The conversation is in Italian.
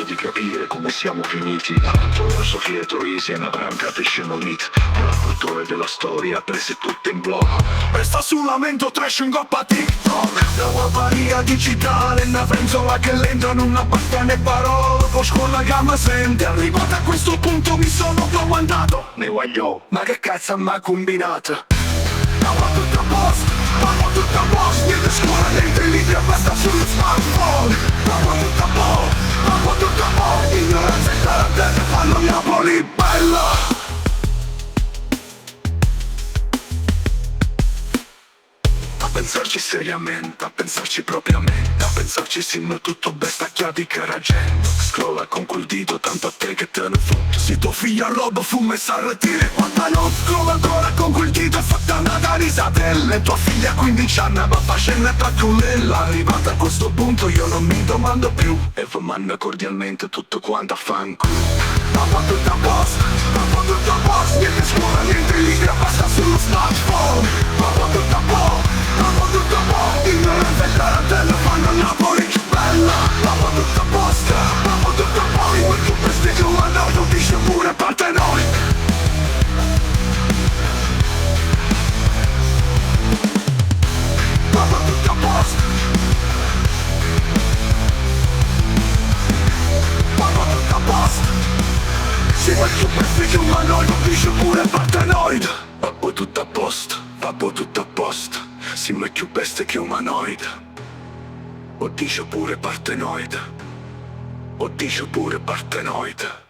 cercato di capire come siamo finiti. Filosofia e Troisi e Abraham capiscono l'it. La cultura della storia prese tutte in blog. Resta sul lamento trash in coppa TikTok. La varia digitale, una frenzola che lenta, non abbassa né parole. Poi con la gamma sente. Arrivato a questo punto mi sono domandato: ne voglio, ma che cazzo m'ha combinato? Stavo tutto a posto, stavo tutto a posto. Niente scuola, niente libri, basta sullo smartphone. Stavo tutto a posto, stavo tutto a posto. Ignoranza e tarantella fanno Napoli bella. A pensarci seriamente, a pensarci propriamente, a pensarci sino tutto bestacchiati che raggiendo. Scrolla con quel dito, tanto a te che te ne fotti. Se tuo figlio roba fuma e s'arretire quanta non scrolla ancora con quel dito e fatta una risatella. Tua figlia a 15 anni va facendo tracculella. Arrivata a questo punto io non mi domando più e vi mando cordialmente tutto quanto a fanculo. Stavo tutto a posto, stavo tutto a posto. Niente scuola, niente libri, basta sullo smartphone. Stavo tutto a posto, stavo tutto a posto. Ignoranza e tarantella fanno Napoli bella. Stavo tutto a posto, stavo tutto a posto. Quel tuo prestigio ma no, lo dice pure parte noi. Stavo tutto a posto, stavo tutto a posto. Se quel tuo prestigio ma no, lo dice pure partenoid. Babbo tutto a posto, babbo tutto a posto. Siamo più bestie che umanoid. O dice pure partenoid. O dice pure partenoid.